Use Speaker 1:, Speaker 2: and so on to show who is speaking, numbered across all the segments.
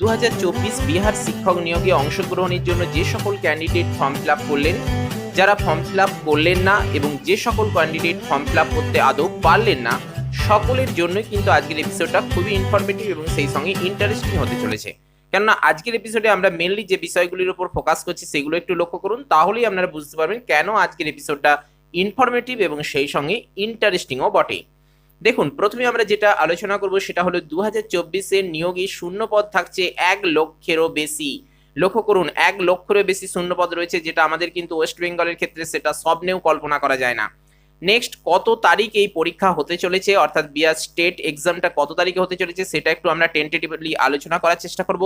Speaker 1: 2024 বিহার শিক্ষক নিয়োগে অংশগ্রহণের জন্য যে সকল ক্যান্ডিডেট ফর্ম ফিল আপ করলেন, যারা ফর্ম ফিল আপ করলেন না এবং যে সকল ক্যান্ডিডেট ফর্ম ফিল আপ করতে আদৌ পারলেন না, সকলের জন্যই কিন্তু আজকের এপিসোডটা খুবই ইনফরমেটিভ এবং সেই সঙ্গে ইন্টারেস্টিং হতে চলেছে। কেননা আজকের এপিসোডে আমরা মেনলি যে বিষয়গুলির উপর ফোকাস করছি সেগুলো একটু লক্ষ্য করুন, তাহলেই আপনারা বুঝতে পারবেন কেন আজকের এপিসোডটা ইনফরমেটিভ এবং সেই সঙ্গে ইন্টারেস্টিংও বটে। দেখুন, প্রথমে আমরা যেটা আলোচনা করব সেটা হলো 2024-এর নিয়োগে শূন্যপদ থাকছে 1 লক্ষেরও বেশি। লক্ষ্য করুন, 1 লক্ষেরও বেশি শূন্যপদ রয়েছে, যেটা আমাদের কিন্তু ওয়েস্ট বেঙ্গলের ক্ষেত্রে সেটা স্বপ্নেও কল্পনা করা যায় না। নেক্সট, কত তারিখ এই পরীক্ষা হতে চলেছে, অর্থাৎ বিহার স্টেট এক্সামটা কত তারিখে হতে চলেছে সেটা একটু আমরা টেন্টেটিভলি আলোচনা করার চেষ্টা করব।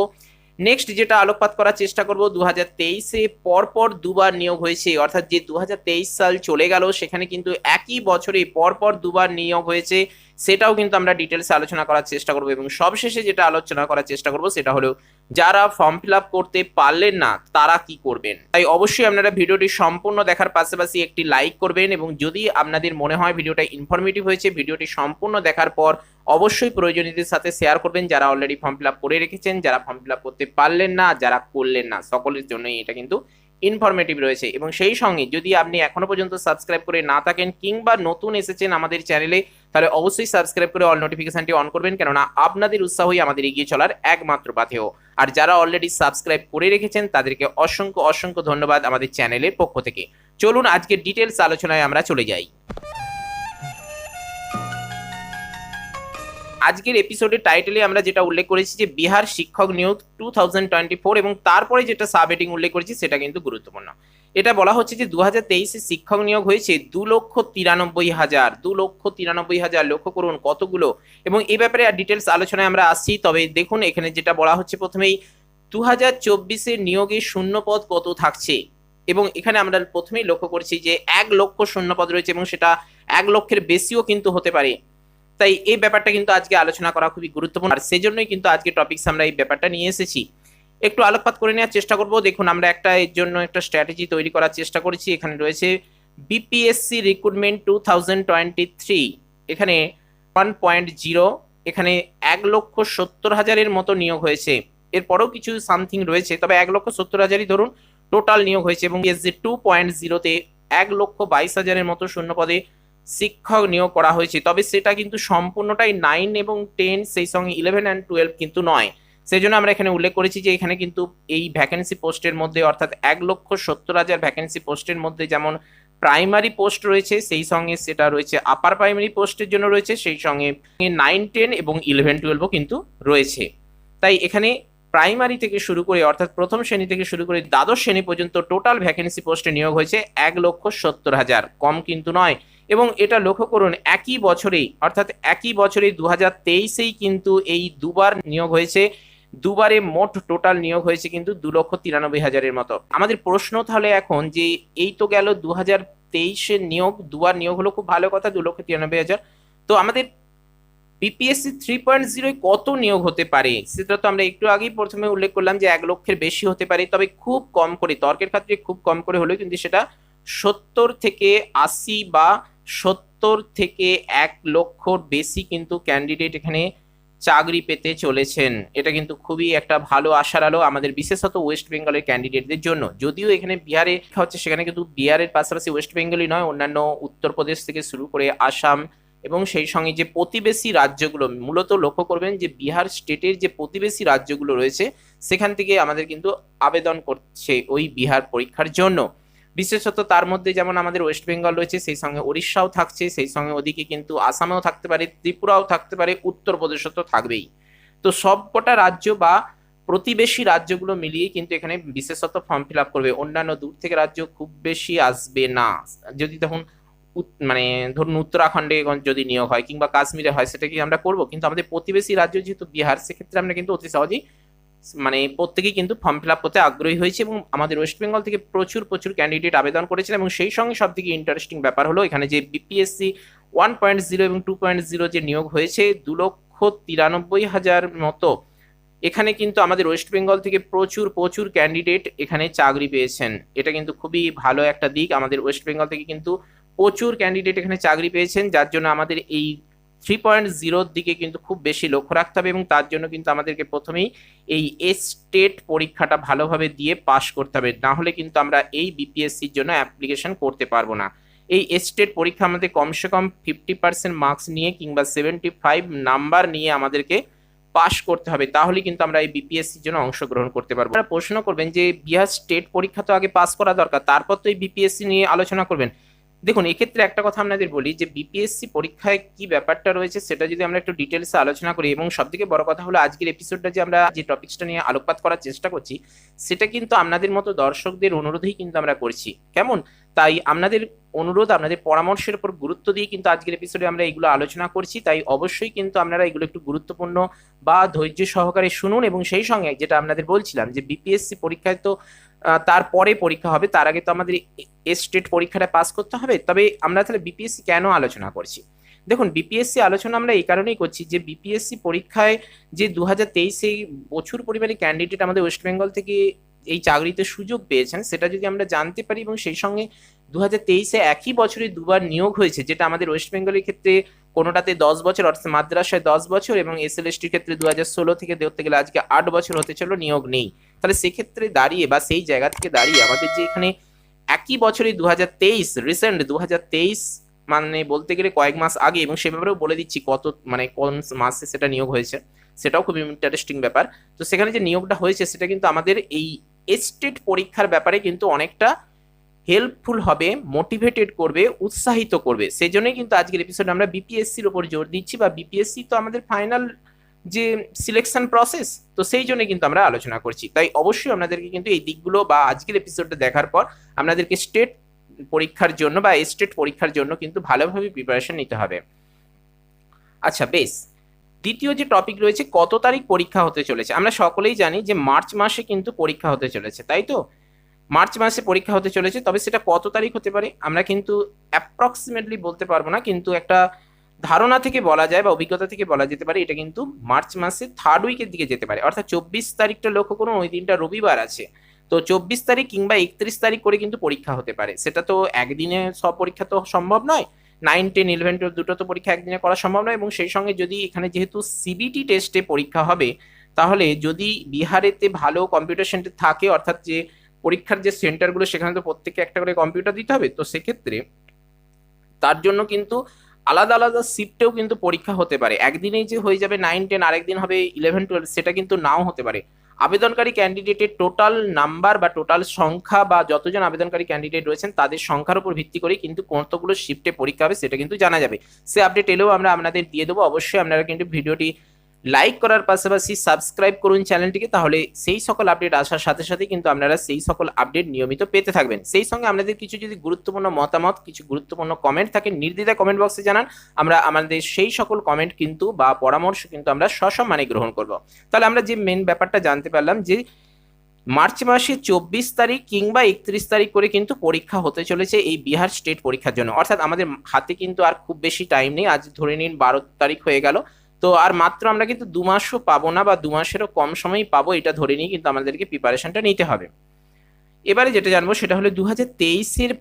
Speaker 1: নেক্সট যেটা আলোকপাত করার চেষ্টা করব, 2023-এ পরপর দুবার নিয়োগ হয়েছে, অর্থাৎ যে 2023 সাল চলে গেল সেখানে কিন্তু একই বছরে পরপর দুবার নিয়োগ হয়েছে, সেটাও কিন্তু আমরা ডিটেলসে আলোচনা করার চেষ্টা করব। এবং সবশেষে যেটা আলোচনা করার চেষ্টা করব সেটা হলো যারা ফর্ম ফিল আপ করতে পারলেন না তারা কি করবেন। তাই অবশ্যই আপনারা ভিডিওটি সম্পূর্ণ দেখার পাশাপাশি একটি লাইক করবেন, এবং যদি আপনাদের মনে হয় ভিডিওটা ইনফরমেটিভ হয়েছে, ভিডিওটি সম্পূর্ণ দেখার পর অবশ্যই প্রয়োজনীয়দের সাথে শেয়ার করবেন, যারা অলরেডি ফর্ম ফিল আপ করে রেখেছেন, যারা ফর্ম ফিল আপ করতে পারলেন না, যারা করলেন না, সকলের জন্যই এটা কিন্তু ইনফরমেটিভ রয়েছে। এবং সেই সঙ্গে যদি আপনি এখনো পর্যন্ত সাবস্ক্রাইব করে না থাকেন কিংবা নতুন এসেছেন আমাদের চ্যানেলে, তাহলে অবশ্যই সাবস্ক্রাইব করে অল নোটিফিকেশনটি অন করবেন, কেননা আপনাদের উৎসাহই আমাদের এগিয়ে চলার একমাত্র পাথেয়। আর যারা অলরেডি সাবস্ক্রাইব করে রেখেছেন তাদেরকে অসংখ্য অসংখ্য ধন্যবাদ আমাদের চ্যানেলের পক্ষ থেকে। চলুন আজকে ডিটেলস আলোচনায় আমরা চলে যাই। আজকের এপিসোডের টাইটেলে আমরা যেটা উল্লেখ করেছি যে বিহার শিক্ষক নিয়োগ 2024, এবং তারপরে যেটা সাব হেডিং উল্লেখ করেছি সেটা কিন্তু গুরুত্বপূর্ণ। এটা বলা হচ্ছে যে 2023-এ শিক্ষক নিয়োগ হয়েছে 2,93,000। 2,93,000 লক্ষ্য করুন কতগুলো, এবং এই ব্যাপারে ডিটেলস আলোচনায় আমরা আসছি। তবে দেখুন, এখানে যেটা বলা হচ্ছে প্রথমেই 2024-এর নিয়োগে শূন্যপদ কত থাকছে, এবং এখানে আমরা প্রথমেই লক্ষ্য করছি যে 1 লক্ষ শূন্যপদ রয়েছে, এবং সেটা 1 লক্ষের বেশিও কিন্তু হতে পারে। তাই এই ব্যাপারটা কিন্তু আজকে আলোচনা করা খুবই গুরুত্বপূর্ণ, আর সেজন্যই কিন্তু আজকে টপিকস আমরা এই ব্যাপারটা নিয়ে এসেছি। একটু আলোকপাত করে নেওয়ার চেষ্টা করব। দেখুন, আমরা একটা এর জন্য একটা স্ট্র্যাটেজি তৈরি করার চেষ্টা করেছি। এখানে রয়েছে বিপিএসসি রিক্রুটমেন্ট 2023, এখানে 1.0, এখানে 1,70,000-এর মতো নিয়োগ হয়েছে। এরপরেও কিছু সামথিং রয়েছে, তবে 1,70,000-ই ধরুন টোটাল নিয়োগ হয়েছে। এবং পিএসসি 2.0-তে 1,22,000-এর মতো শূন্যপদে শিক্ষক নিয়োগ করা হয়েছে, তবে সেটা কিন্তু সম্পূর্ণটাই 9 এবং 10, সেই সঙ্গে 11 and 12 কিন্তু নয়। সেই জন্য আমরা এখানে উল্লেখ করেছি যে এখানে কিন্তু এই ভ্যাকেন্সি পোস্টের মধ্যে, অর্থাৎ 1,70,000 ভ্যাকেন্সি পোস্টের মধ্যে যেমন প্রাইমারি পোস্ট রয়েছে, সেই সঙ্গে সেটা রয়েছে আপার প্রাইমারি পোস্টের জন্য রয়েছে, সেই সঙ্গে 9, 10 এবং 11, 12ও কিন্তু রয়েছে। তাই এখানে প্রাইমারি থেকে শুরু করে, অর্থাৎ প্রথম শ্রেণী থেকে শুরু করে দ্বাদশ শ্রেণী পর্যন্ত টোটাল ভ্যাকেন্সি পোস্টে নিয়োগ হয়েছে 1,70,000, কম কিন্তু নয়। এবং এটা লক্ষ্য করুন একই বছরেই, অর্থাৎ একই বছরেই 2023-এই কিন্তু এই দুবার নিয়োগ হয়েছে। দুবারে মোট টোটাল নিয়োগ হয়েছে কিন্তু 2,93,000-এর মতো। আমাদের প্রশ্ন তাহলে এখন যে এই তো গেল 2023-এর নিয়োগ, দুবার নিয়োগ হলো, খুব ভালো কথা, 2,93,000। তো আমাদের বিপিএসসি 3.0 কত নিয়োগ হতে পারে সেটা তো আমরা একটু আগেই প্রথমে উল্লেখ করলাম যে 1 লক্ষের বেশি হতে পারে, তবে খুব কম করে, তর্কের ক্ষেত্রে খুব কম করে হলেও কিন্তু সেটা 70 থেকে 80 বা 70 থেকে 1 লক্ষর বেশি কিন্তু ক্যান্ডিডেট এখানে চাকরি পেতে চলেছেন। এটা কিন্তু খুবই একটা ভালো আশার আলো আমাদের বিশেষত ওয়েস্ট বেঙ্গলের ক্যান্ডিডেটদের জন্য। যদিও এখানে বিহারে হচ্ছে, সেখানে কিন্তু বিহারের পাশাপাশি ওয়েস্ট বেঙ্গলই নয়, অন্যান্য উত্তরপ্রদেশ থেকে শুরু করে আসাম এবং সেই সঙ্গে যে প্রতিবেশী রাজ্যগুলো, মূলত লক্ষ্য করবেন যে বিহার স্টেটের যে প্রতিবেশী রাজ্যগুলো রয়েছে সেখান থেকে আমাদের কিন্তু আবেদন করছে ওই বিহার পরীক্ষার জন্য। বিশেষত তার মধ্যে যেমন আমাদের ওয়েস্ট বেঙ্গল রয়েছে, সেই সঙ্গে ওড়িশাও থাকছে, সেই সঙ্গে ওদিকে কিন্তু আসামেও থাকতে পারে, ত্রিপুরাও থাকতে পারে, উত্তরপ্রদেশও তো থাকবেই। তো সবকটা রাজ্য বা প্রতিবেশী রাজ্যগুলো মিলিয়ে কিন্তু এখানে বিশেষত ফর্ম ফিল আপ করবে। অন্যান্য দূর থেকে রাজ্য খুব বেশি আসবে না। যদি তখন মানে ধরুন উত্তরাখণ্ডে যদি নিয়োগ হয় কিংবা কাশ্মীরে হয়, সেটা কি আমরা করবো? কিন্তু আমাদের প্রতিবেশী রাজ্য যেহেতু বিহার, সেক্ষেত্রে আমরা কিন্তু অতি সহজেই মানে প্রত্যেকেই কিন্তু ফর্ম ফিল আপ করতে আগ্রহী হয়েছে, এবং আমাদের ওয়েস্ট বেঙ্গল থেকে প্রচুর প্রচুর ক্যান্ডিডেট আবেদন করেছেন। এবং সেই সঙ্গে সব থেকে ইন্টারেস্টিং ব্যাপার হলো এখানে যে বিপিএসসি 1.0 এবং 2.0 যে নিয়োগ হয়েছে 2,93,000 মতো, এখানে কিন্তু আমাদের ওয়েস্ট বেঙ্গল থেকে প্রচুর প্রচুর ক্যান্ডিডেট এখানে চাকরি পেয়েছেন। এটা কিন্তু খুবই ভালো একটা দিক। আমাদের ওয়েস্ট বেঙ্গল থেকে কিন্তু প্রচুর ক্যান্ডিডেট এখানে চাকরি পেয়েছেন, যার জন্য আমাদের এই 3.0 দিকে কিন্তু খুব বেশি লক্ষ্য রাখতে হবে, এবং তার জন্য কিন্তু আমাদেরকে প্রথমেই এই স্টেট পরীক্ষাটা ভালোভাবে দিয়ে পাশ করতে হবে, না হলে কিন্তু আমরা এই বিপিএসসির জন্য অ্যাপ্লিকেশন করতে পারবো না। এই স্টেট পরীক্ষা আমাদের কমসে কম 50% মার্কস নিয়ে কিংবা 75 নাম্বার নিয়ে আমাদেরকে পাশ করতে হবে, তাহলে কিন্তু আমরা এই বিপিএসসির জন্য অংশগ্রহণ করতে পারবো। আপনারা প্রশ্ন করবেন যে বিহার স্টেট পরীক্ষা তো আগে পাস করা দরকার, তারপর তো এই বিপিএসসি নিয়ে আলোচনা করবেন। দেখুন, এক্ষেত্রে একটা কথা আপনাদের বলি যে বিপিএসসি পরীক্ষায় কি ব্যাপারটা রয়েছে সেটা যদি আমরা একটু ডিটেলসে আলোচনা করি, এবং সবথেকে বড় কথা হলো আজকের এপিসোডটা যে আমরা যে টপিকসটা নিয়ে আলোকপাত করার চেষ্টা করছি সেটা কিন্তু আপনাদের মতো দর্শকদের অনুরোধেই কিন্তু আমরা করছি, কেমন? তাই আপনাদের অনুরোধ, আপনাদের পরামর্শের উপর গুরুত্ব দিয়ে কিন্তু আজকের এপিসোডে আমরা এগুলো আলোচনা করছি। তাই অবশ্যই কিন্তু আপনারা এগুলো একটু গুরুত্বপূর্ণ বা ধৈর্য সহকারে শুনুন, এবং সেই সঙ্গে যেটা আপনাদের বলছিলাম যে বিপিএসসি পরীক্ষায় তো তারপরে পরীক্ষা হবে, তার আগে তো আমাদের স্টেট পরীক্ষাটা পাস করতে হবে। তবে আমরা তাহলে বিপিএসসি কেন আলোচনা করছি? দেখুন, বিপিএসসি আলোচনা আমরা এই কারণেই করছি যে বিপিএসসি পরীক্ষায় যে 2023-এ প্রচুর পরিমাণে ক্যান্ডিডেট আমাদের ওয়েস্ট বেঙ্গল থেকে এই চাকরিতে সুযোগ পেয়েছেন, সেটা যদি আমরা জানতে পারি, এবং সেই সঙ্গে 2023-এ একই বছরে দুবার নিয়োগ হয়েছে, যেটা আমাদের ওয়েস্ট বেঙ্গলের ক্ষেত্রে কোনোটাতে 10 বছর, অর্থাৎ মাদ্রাসায় 10 বছর, এবং এসএলএসটির ক্ষেত্রে 2016 থেকে ধরতে গেলে আজকে 8 বছর হতে চলো নিয়োগ নেই। তাহলে সেক্ষেত্রে দাঁড়িয়ে বা সেই জায়গা থেকে দাঁড়িয়ে আমাদের যে এখানে একই বছরই 2023 রিসেন্ট 2023 মানে বলতে গেলে কয়েক মাস আগে, এবং সে ব্যাপারেও বলে দিচ্ছি কত মানে কোন মাসে সেটা নিয়োগ হয়েছে, সেটাও খুব ইন্টারেস্টিং ব্যাপার। তো সেখানে যে নিয়োগটা হয়েছে সেটা কিন্তু আমাদের এই স্টেট পরীক্ষার ব্যাপারে কিন্তু অনেকটা হেল্পফুল হবে, মোটিভেটেড করবে, উৎসাহিত করবে। সেই জন্যই কিন্তু আজকের এপিসোডে আমরা বিপিএসসির উপর জোর দিচ্ছি, বা বিপিএসসি তো আমাদের ফাইনাল যে সিলেকশন প্রসেস, তো সেই জন্য কিন্তু আমরা আলোচনা করছি। তাই অবশ্যই আপনাদেরকে কিন্তু এই দিকগুলো বা আজকের এপিসোডটা দেখার পর আপনাদেরকে স্টেট পরীক্ষার জন্য বা স্টেট পরীক্ষার জন্য কিন্তু ভালোভাবে প্রিপারেশন নিতে হবে। আচ্ছা, বেশ। দ্বিতীয় যে টপিক রয়েছে, কত তারিখ পরীক্ষা হতে চলেছে? আমরা সকলেই জানি যে মার্চ মাসে কিন্তু পরীক্ষা হতে চলেছে, তাই তো? মার্চ মাসে পরীক্ষা হতে চলেছে, তবে সেটা কত তারিখ হতে পারে আমরা কিন্তু অ্যাপ্রক্সিমেটলি বলতে পারবো না, কিন্তু একটা ধারণা থেকে বলা যায় বা অভিজ্ঞতা থেকে বলা যেতে পারে এটা কিন্তু মার্চ মাসে 3rd উইকের দিকে যেতে পারে, অর্থাৎ 24 তারিখটা লক্ষ্য করুন, ওই দিনটা রবিবার আছে। তো 24 তারিখ কিংবা 31 তারিখ করে কিন্তু পরীক্ষা হতে পারে। সেটা তো একদিনে সব পরীক্ষা তো সম্ভব নয়, 9, 10, 11, 12 দুটো তো পরীক্ষা একদিনে করা সম্ভব নয়, এবং সেই সঙ্গে যদি এখানে যেহেতু সিবিটি টেস্টে পরীক্ষা হবে, তাহলে যদি বিহারেতে ভালো কম্পিউটার সেন্টার থাকে, অর্থাৎ যে পরীক্ষার যে সেন্টারগুলো সেখানে তো প্রত্যেককে একটা করে কম্পিউটার দিতে হবে, তো সেক্ষেত্রে তার জন্য কিন্তু আলাদা আলাদা শিফটেও কিন্তু পরীক্ষা হতে পারে। একদিনেই যে হয়ে যাবে 9, 10, আরেকদিন হবে 11, 12, সেটা কিন্তু নাও হতে পারে। আবেদনকারী ক্যান্ডিডেটের টোটাল নাম্বার বা টোটাল সংখ্যা বা যতজন আবেদনকারী ক্যান্ডিডেট রয়েছেন তাদের সংখ্যার উপর ভিত্তি করে কিন্তু কতগুলো শিফটে পরীক্ষা হবে সেটা কিন্তু জানা যাবে। সে আপডেট এলেও আমরা আপনাদের দিয়ে দেবো। অবশ্যই আপনারা কিন্তু ভিডিওটি লাইক করার পাশাপাশি সাবস্ক্রাইব করুন চ্যানেলটিকে, তাহলে সেই সকল আপডেট আসার সাথে সাথে কিন্তু আপনারা সেই সকল আপডেট নিয়মিত পেতে থাকবেন। সেই সঙ্গে আপনাদের কিছু যদি গুরুত্বপূর্ণ মতামত, কিছু গুরুত্বপূর্ণ কমেন্ট থাকে, নির্দ্বিধায় কমেন্ট বক্সে জানান। আমরা আমাদের সেই সকল কমেন্ট কিন্তু বা পরামর্শ কিন্তু আমরা সসম্মানে গ্রহণ করব। তাহলে আমরা যে মেন ব্যাপারটা জানতে পারলাম যে মার্চ মাসে 24 তারিখ কিংবা 31 তারিখ করে কিন্তু পরীক্ষা হতে চলেছে এই বিহার স্টেট পরীক্ষার জন্য, অর্থাৎ আমাদের হাতে কিন্তু আর খুব বেশি টাইম নেই। আজ ধরে নিন 12 তারিখ হয়ে গেল, তো আর মাত্র আমরা কিন্তু 2 মাসও পাবো না বা 2 মাসেরও কম সময়ই পাবো, এটা ধরে নিয়ে কিন্তু আমাদেরকে প্রিপারেশনটা নিতে হবে। এবারে যেটা জানবো সেটা হলো 2023-এর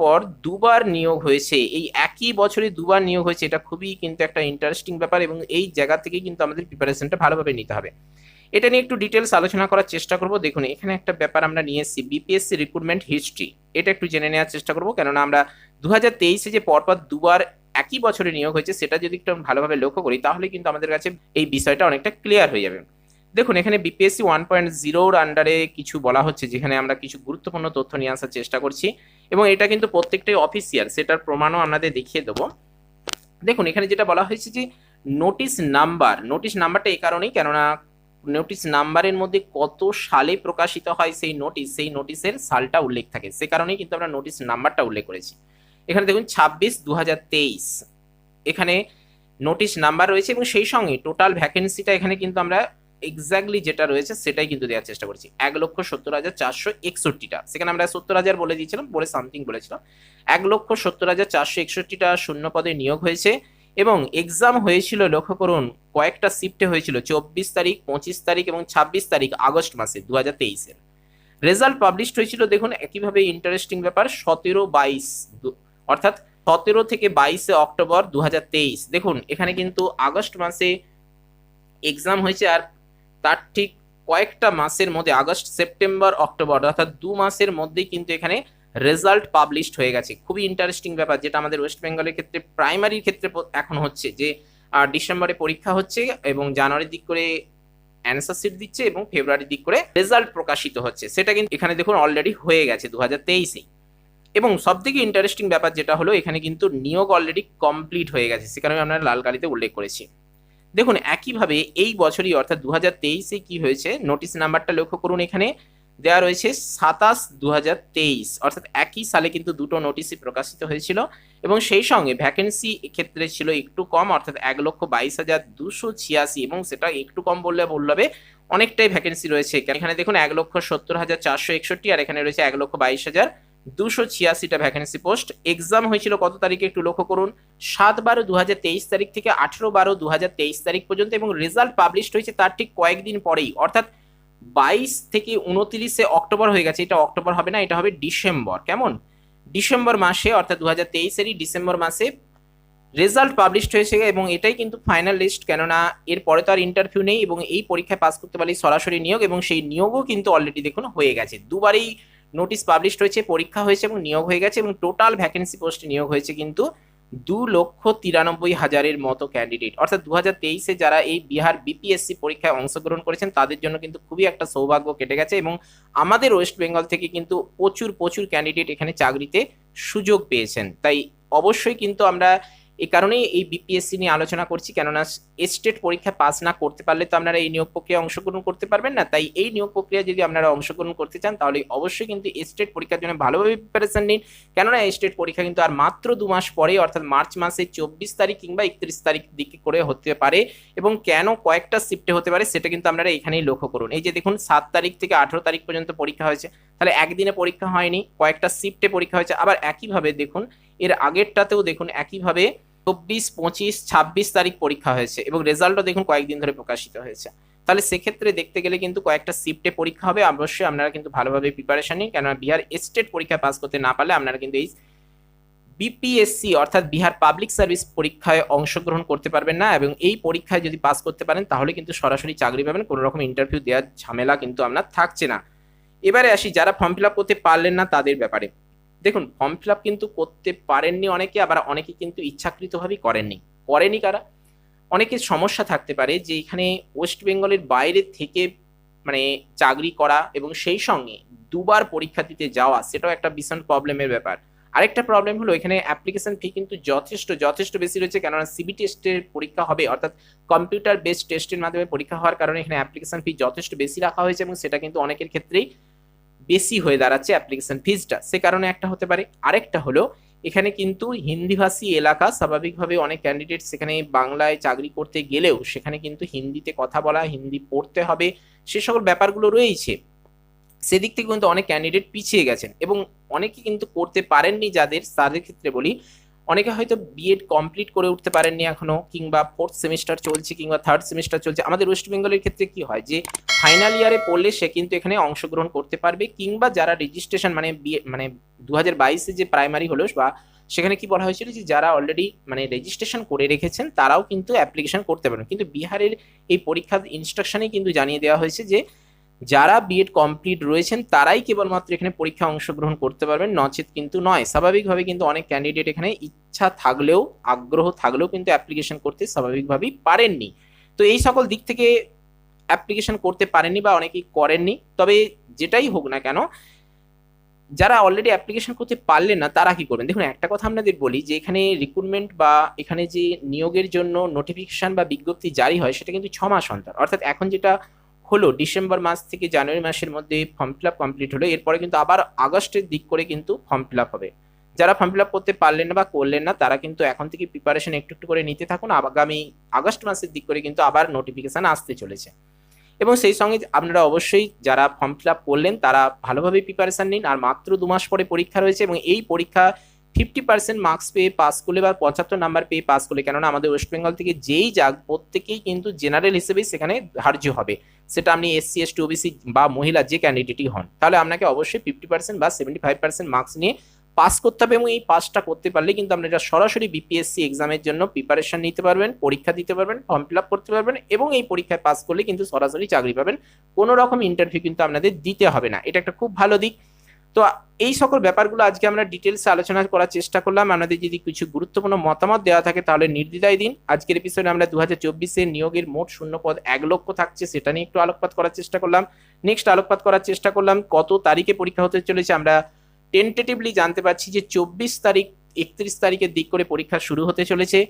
Speaker 1: পর দুবার নিয়োগ হয়েছে, এই একই বছরে দুবার নিয়োগ হয়েছে, এটা খুবই কিন্তু একটা ইন্টারেস্টিং ব্যাপার, এবং এই জায়গা থেকে কিন্তু আমাদের প্রিপারেশনটা ভালোভাবে নিতে হবে। এটা নিয়ে একটু ডিটেলস আলোচনা করার চেষ্টা করব। দেখুন, এখানে একটা ব্যাপার আমরা নিয়ে এসেছি, বিপিএসসি রিক্রুটমেন্ট হিস্ট্রি, এটা একটু জেনে নেওয়ার চেষ্টা করব, কেননা আমরা 2023-এ যে পরপর দুবার একই বছরে নিয়োগ হয়েছে সেটা যদি একটু ভালোভাবে লক্ষ্য করি, তাহলে কিন্তু আমাদের কাছে এই বিষয়টা অনেকটা ক্লিয়ার হয়ে যাবে। দেখুন, এখানে বিপিএসসি 1.0-র আন্ডারে কিছু বলা হচ্ছে, যেখানে আমরা কিছু গুরুত্বপূর্ণ তথ্য নিয়ে আসার চেষ্টা করছি, এবং এটা কিন্তু প্রত্যেকটাই অফিসিয়াল, সেটার প্রমাণও আপনাদের দেখিয়ে দেবো। দেখুন, এখানে যেটা বলা হয়েছে যে নোটিশ নাম্বারটা এই কারণেই, কেননা নোটিশ নাম্বারের মধ্যে কত সালে প্রকাশিত হয় সেই নোটিশের সালটা উল্লেখ থাকে, সে কারণেই কিন্তু আমরা নোটিশ নাম্বারটা উল্লেখ করেছি। এখানে দেখুন 26/2023 এখানে নোটিশ নাম্বার রয়েছে, এবং সেই সঙ্গে টোটাল ভ্যাকেন্সিটা এখানে কিন্তু আমরা এক্স্যাক্টলি যেটা রয়েছে সেটাই কিন্তু দেওয়ার চেষ্টা করছি, 1,70,461টা। সেখানে আমরা 70,000 বলে দিয়েছিলাম, বলে সামথিং বলেছিলাম। 1,70,461টা শূন্য পদে নিয়োগ হয়েছে, এবং এক্সাম হয়েছিল লক্ষ্য করুন কয়েকটা শিফটে হয়েছিল, 24 তারিখ, 25 তারিখ এবং 26 তারিখ আগস্ট মাসে 2023-এর। রেজাল্ট পাবলিশড হয়েছিল দেখুন একইভাবে ইন্টারেস্টিং ব্যাপার 17/22, অর্থাৎ 17 থেকে 22 অক্টোবর 2023। দেখুন এখানে কিন্তু আগস্ট মাসে এক্সাম হয়েছে, আর তার ঠিক কয়েকটা মাসের মধ্যে আগস্ট সেপ্টেম্বর অক্টোবর অর্থাৎ 2 মাসের মধ্যেই কিন্তু এখানে রেজাল্ট পাবলিশড হয়ে গেছে। খুবই ইন্টারেস্টিং ব্যাপার, যেটা আমাদের ওয়েস্ট বেঙ্গলের ক্ষেত্রে প্রাইমারির ক্ষেত্রে এখন হচ্ছে যে ডিসেম্বরে পরীক্ষা হচ্ছে এবং জানুয়ারির দিক করে অ্যান্সার শিট দিচ্ছে এবং ফেব্রুয়ারির দিক করে রেজাল্ট প্রকাশিত হচ্ছে। সেটা কিন্তু এখানে দেখুন অলরেডি হয়ে গেছে 2023-এই। এবং সব থেকে ইন্টারেস্টিং ব্যাপার যেটা হলো, এখানে কিন্তু নিয়োগ অলরেডি কমপ্লিট হয়ে গেছে, সে কারণে আমরা লাল কালিতে উল্লেখ করেছি। দেখুন একইভাবে এই বছরই অর্থাৎ 2023-এ কি হয়েছে, নোটিশ নাম্বারটা লক্ষ্য করুন, এখানে দেওয়া রয়েছে 27/2023, অর্থাৎ একই সালে কিন্তু দুটো নোটিশই প্রকাশিত হয়েছিল এবং সেই সঙ্গে ভ্যাকেন্সি এক্ষেত্রে ছিল একটু কম, অর্থাৎ 1,22,286, এবং সেটা একটু কম বললে ভুল হবে, অনেকটাই ভ্যাকেন্সি রয়েছে। এখানে দেখুন 1,70,461, আর এখানে রয়েছে 1,22,286টা ভ্যাকেন্সি পোস্ট। এক্সাম হয়েছিল কত তারিখে একটু লক্ষ্য করুন, 7/12/2023 তারিখ থেকে 18/12/2023 তারিখ পর্যন্ত, এবং রেজাল্ট পাবলিশড হয়েছে তার ঠিক কয়েকদিন পরেই, অর্থাৎ 22 থেকে 29 অক্টোবর হয়ে গেছে। এটা অক্টোবর হবে না, এটা হবে ডিসেম্বর। কেমন? ডিসেম্বর মাসে অর্থাৎ 2023-এরই ডিসেম্বর মাসে রেজাল্ট পাবলিশড হয়েছে এবং এটাই কিন্তু ফাইনাল লিস্ট, কেননা এরপরে তো আর ইন্টারভিউ নেই এবং এই পরীক্ষায় পাস করতে পারলেই সরাসরি নিয়োগ, এবং সেই নিয়োগও কিন্তু অলরেডি দেখুন হয়ে গেছে। দুবারই নোটিশ পাবলিশড হয়েছে, পরীক্ষা হয়েছে এবং নিয়োগ হয়ে গেছে, এবং টোটাল ভ্যাকেন্সি পোস্টে নিয়োগ হয়েছে কিন্তু 2,93,000-এর মতো ক্যান্ডিডেট। অর্থাৎ 2023-এ যারা এই বিহার বিপিএসসি পরীক্ষায় অংশগ্রহণ করেছেন তাদের জন্য কিন্তু খুবই একটা সৌভাগ্য কেটে গেছে, এবং আমাদের ওয়েস্ট বেঙ্গল থেকে কিন্তু প্রচুর ক্যান্ডিডেট এখানে চাকরিতে সুযোগ পেয়েছেন। তাই অবশ্যই কিন্তু আমরা এই কারণেই এই বিপিএসসি নিয়ে আলোচনা করছি, কেননা স্টেট পরীক্ষা পাস না করতে পারলে তো আপনারা এই নিয়োগ প্রক্রিয়া অংশগ্রহণ করতে পারবেন না। তাই এই নিয়োগ প্রক্রিয়া যদি আপনারা অংশগ্রহণ করতে চান তাহলে অবশ্যই কিন্তু স্টেট পরীক্ষার জন্য ভালোভাবে প্রিপারেশন নিন, কেননা স্টেট পরীক্ষা কিন্তু আর মাত্র 2 মাস পরে অর্থাৎ মার্চ মাসের 24 তারিখ কিংবা 31 তারিখ দিকে করে হতে পারে, এবং কেন কয়েকটা শিফটে হতে পারে সেটা কিন্তু আপনারা এখানেই লক্ষ্য করুন। এই যে দেখুন 7 তারিখ থেকে 18 তারিখ পর্যন্ত পরীক্ষা হয়েছে, তাহলে একদিনে পরীক্ষা হয়নি, কয়েকটা শিফটে পরীক্ষা হয়েছে। আবার একইভাবে দেখুন এর আগেরটাতেও দেখুন একইভাবে 24, 25, 26 তারিখ পরীক্ষা হয়েছে এবং রেজাল্টও দেখুন কয়েকদিন ধরে প্রকাশিত হয়েছে। তাহলে সেক্ষেত্রে দেখতে গেলে কিন্তু কয়েকটা শিফটে পরীক্ষা হবে। অবশ্যই আপনারা কিন্তু ভালোভাবে প্রিপারেশন নিন, কেননা বিহার স্টেট পরীক্ষা পাস করতে না পারলে আপনারা কিন্তু এই বিপিএসসি অর্থাৎ বিহার পাবলিক সার্ভিস পরীক্ষায় অংশগ্রহণ করতে পারবেন না, এবং এই পরীক্ষায় যদি পাস করতে পারেন তাহলে কিন্তু সরাসরি চাকরি পাবেন, কোনো রকম ইন্টারভিউ দেওয়ার ঝামেলা কিন্তু আপনার থাকছে না। এবারে আসি যারা ফর্ম ফিল আপ করতে পারলেন না তাদের ব্যাপারে। দেখুন ফর্ম ফিল আপ কিন্তু করতে পারেননি অনেকে, আবার অনেকে কিন্তু ইচ্ছাকৃতভাবেই করেনি কারা? অনেকের সমস্যা থাকতে পারে যে এখানে ওয়েস্ট বেঙ্গলের বাইরে থেকে মানে চাকরি করা এবং সেই সঙ্গে দুবার পরীক্ষা দিতে যাওয়া, সেটাও একটা ভীষণ প্রবলেমের ব্যাপার। আরেকটা প্রবলেম হলো এখানে অ্যাপ্লিকেশন ফি কিন্তু যথেষ্ট বেশি রয়েছে, কেননা সিবি টেস্টের পরীক্ষা হবে অর্থাৎ কম্পিউটার বেসড টেস্টের মাধ্যমে পরীক্ষা হওয়ার কারণে এখানে অ্যাপ্লিকেশন ফি যথেষ্ট বেশি রাখা হয়েছে, এবং সেটা কিন্তু অনেকের ক্ষেত্রেই বেশি হয়ে দাঁড়াচ্ছে অ্যাপ্লিকেশন ফিজটা, সে কারণে একটা হতে পারে। আরেকটা হলো এখানে কিন্তু হিন্দিভাষী এলাকা, স্বাভাবিকভাবে অনেক ক্যান্ডিডেট সেখানে বাংলায় চাকরি করতে গেলেও সেখানে কিন্তু হিন্দিতে কথা বলা, হিন্দি পড়তে হবে, সে সকল ব্যাপারগুলো রয়েছে। সেদিক থেকে কিন্তু অনেক ক্যান্ডিডেট পিছিয়ে গেছেন এবং অনেকে কিন্তু করতে পারেননি। তাদের ক্ষেত্রে বলি, অনেকে হয়তো বিএড কমপ্লিট করে উঠতে পারেননি এখনো, কিংবা 4th সেমিস্টার চলছে কিংবা 3rd সেমিস্টার চলছে। আমাদের ওয়েস্ট বেঙ্গলের ক্ষেত্রে কি হয় যে ফাইনাল ইয়ারে পড়লে সে কিন্তু এখানে অংশগ্রহণ করতে পারবে, কিংবা যারা রেজিস্ট্রেশন মানে 2022-এ যে প্রাইমারি হলো বা সেখানে কি বলা হয়েছিল যে যারা অলরেডি মানে রেজিস্ট্রেশন করে রেখেছেন তারাও কিন্তু অ্যাপ্লিকেশন করতে পারবেন। কিন্তু বিহারের এই পরীক্ষার ইনস্ট্রাকশনেই কিন্তু জানিয়ে দেওয়া হয়েছে যে যারা বিএড কমপ্লিট রয়েছেন তারাই কেবলমাত্র এখানে পরীক্ষা অংশগ্রহণ করতে পারবেন, নচেত কিন্তু নয়। স্বাভাবিকভাবে কিন্তু অনেক ক্যান্ডিডেট এখানে ইচ্ছা থাকলেও আগ্রহ থাকলেও কিন্তু অ্যাপ্লিকেশন করতে স্বাভাবিকভাবেই পারেননি। তো এই সকল দিক থেকে অ্যাপ্লিকেশন করতে পারেননি বা অনেকেই করেননি। তবে যেটাই হোক না কেন, যারা অলরেডি অ্যাপ্লিকেশন করতে পারলেন না তারা কি করবেন? দেখুন একটা কথা আপনাদের বলি যে এখানে রিক্রুটমেন্ট বা এখানে যে নিয়োগের জন্য নোটিফিকেশন বা বিজ্ঞপ্তি জারি হয় সেটা কিন্তু 6 মাস অন্তর। অর্থাৎ এখন যেটা হলো ডিসেম্বর মাস থেকে জানুয়ারি মাসের মধ্যে ফর্ম ফিল আপ কমপ্লিট হলো, এরপরে কিন্তু আবার আগস্টের দিক করে কিন্তু ফর্ম ফিল আপ হবে। যারা ফর্ম ফিল আপ করতে পারলেন না বা করলেন না তারা কিন্তু এখন থেকে প্রিপারেশন একটু করে নিতে থাকুন, আগামী আগস্ট মাসের দিক করে কিন্তু আবার নোটিফিকেশন আসতে চলেছে। এবং সেই সঙ্গে আপনারা অবশ্যই যারা ফর্ম ফিল আপ করলেন তারা ভালোভাবে প্রিপারেশন নিন, আর মাত্র 2 মাস পরে পরীক্ষা রয়েছে এবং এই পরীক্ষা 50% মার্কস পেয়ে পাস করলে বা 75 নাম্বার পেয়ে পাস করলে, কেননা আমাদের ওয়েস্ট বেঙ্গল থেকে যেই যাক প্রত্যেকেই কিন্তু জেনারেল হিসেবেই সেখানে ধার্য হবে, সেটা আপনি SC ST OBC বা মহিলা যে ক্যান্ডিডেটই হন, তাহলে আপনাকে অবশ্যই 50% বা 75% মার্কস নিয়ে পাস করতে হবে এবং এই পাসটা করতে পারলে কিন্তু আপনারা সরাসরি বিপিএসসি এক্সামের জন্য প্রিপারেশন নিতে পারবেন, পরীক্ষা দিতে পারবেন, ফর্ম ফিল আপ করতে পারবেন এবং এই পরীক্ষায় পাস করলে কিন্তু সরাসরি চাকরি পাবেন, কোনো রকম ইন্টারভিউ কিন্তু আপনাদের দিতে হবে না। এটা একটা খুব ভালো দিক। তো এই সকল ব্যাপারগুলো আজকে আমরা ডিটেলসে আলোচনা করার চেষ্টা করলাম। আপনাদের যদি কিছু গুরুত্বপূর্ণ মতামত দেওয়া থাকে তাহলে নির্দ্বিধায় দিন। আজকের এপিসোডে আমরা 2024-এর নিয়োগের মোট শূন্যপদ 1 লক্ষ থাকছে সেটা নিয়ে একটু আলোকপাত করার চেষ্টা করলাম। নেক্সট আলোকপাত করার চেষ্টা করলাম কত তারিখে পরীক্ষা হতে চলেছে। আমরা টেন্টেটিভলি জানতে পারছি যে 24 তারিখ 31 তারিখের দিক করে পরীক্ষা শুরু হতে চলেছে।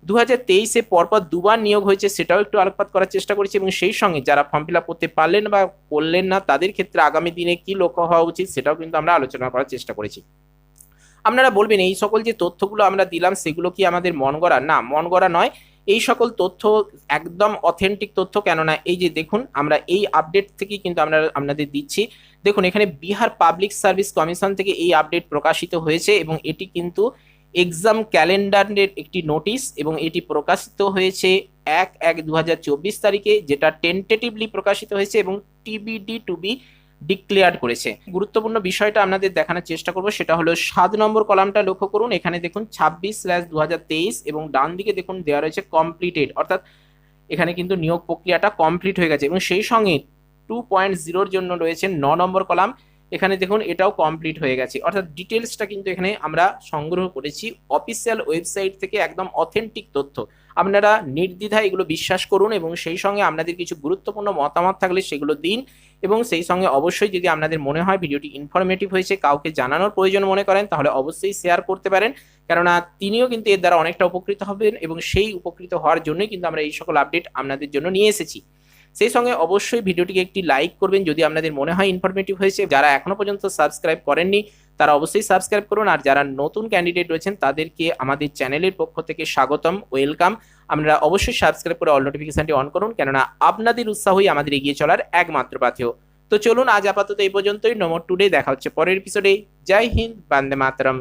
Speaker 1: 2023-এ পরপর দুবার নিয়োগ হয়েছে সেটাও একটু আলোকপাত করার চেষ্টা করেছি এবং সেই সঙ্গে যারা ফর্ম ফিল আপ করতে পারলেন বা করলেন না তাদের ক্ষেত্রে আগামী দিনে কি লক্ষ্য হওয়া উচিত সেটাও কিন্তু আমরা আলোচনা করার চেষ্টা করেছি। আপনারা বলবেন এই সকল যে তথ্যগুলো আমরা দিলাম সেগুলো কি আমাদের মন গড়া? না, মন গড়া নয়। এই সকল তথ্য একদম অথেন্টিক তথ্য, কেননা এই যে দেখুন আমরা এই আপডেট থেকেই কিন্তু আমরা আপনাদের দিচ্ছি। দেখুন এখানে বিহার পাবলিক সার্ভিস কমিশন থেকে এই আপডেট প্রকাশিত হয়েছে এবং এটি কিন্তু এক্সাম ক্যালেন্ডারের একটি নোটিশ এবং এটি প্রকাশিত হয়েছে 1/1/2024 তারিখে, যেটা টেন্টেটিভলি প্রকাশিত হয়েছে এবং টিবিডি টু বি ডিক্লেয়ার করেছে। গুরুত্বপূর্ণ বিষয়টা আপনাদের দেখানোর চেষ্টা করব, সেটা হলো 7 নম্বর কলামটা লক্ষ্য করুন। এখানে দেখুন 26/2023 এবং ডান দিকে দেখুন দেওয়া রয়েছে কমপ্লিটেড, অর্থাৎ এখানে কিন্তু নিয়োগ প্রক্রিয়াটা কমপ্লিট হয়ে গেছে এবং সেই সঙ্গে 2.0-র জন্য রয়েছে 9 নম্বর কলাম। এখানে দেখুন এটাও কমপ্লিট হয়ে গেছে, অর্থাৎ ডিটেলসটা কিন্তু এখানে আমরা সংগ্রহ করেছি অফিসিয়াল ওয়েবসাইট থেকে, একদম অথেন্টিক তথ্য। আপনারা নির্দ্বিধায় এগুলো বিশ্বাস করুন এবং সেই সঙ্গে আপনাদের কিছু গুরুত্বপূর্ণ মতামত থাকলে সেগুলো দিন এবং সেই সঙ্গে অবশ্যই যদি আপনাদের মনে হয় ভিডিওটি ইনফরমেটিভ হয়েছে, কাউকে জানানোর প্রয়োজন মনে করেন, তাহলে অবশ্যই শেয়ার করতে পারেন, কেননা তিনিও কিন্তু এর দ্বারা অনেকটা উপকৃত হবেন এবং সেই উপকৃত হওয়ার জন্যই কিন্তু আমরা এই সকল আপডেট আপনাদের জন্য নিয়ে এসেছি। সেই সঙ্গে অবশ্যই ভিডিওটিকে একটি লাইক করবেন যদি আপনাদের মনে হয় ইনফরমেটিভ হয়েছে। যারা এখনো পর্যন্ত সাবস্ক্রাইব করেননি তারা অবশ্যই সাবস্ক্রাইব করুন, আর যারা নতুন ক্যান্ডিডেট রয়েছেন তাদেরকে আমাদের চ্যানেলের পক্ষ থেকে স্বাগতম, ওয়েলকাম। আপনারা অবশ্যই সাবস্ক্রাইব করে অল নোটিফিকেশনটি অন করুন, কেননা আপনাদের উৎসাহই আমাদের এগিয়ে চলার একমাত্র পাথেয়। তো চলুন আজ আপাতত এই পর্যন্তই। নো মোর টুডে, দেখা হচ্ছে পরের এপিসোডে। জয় হিন্দ, বন্দে মাতরম।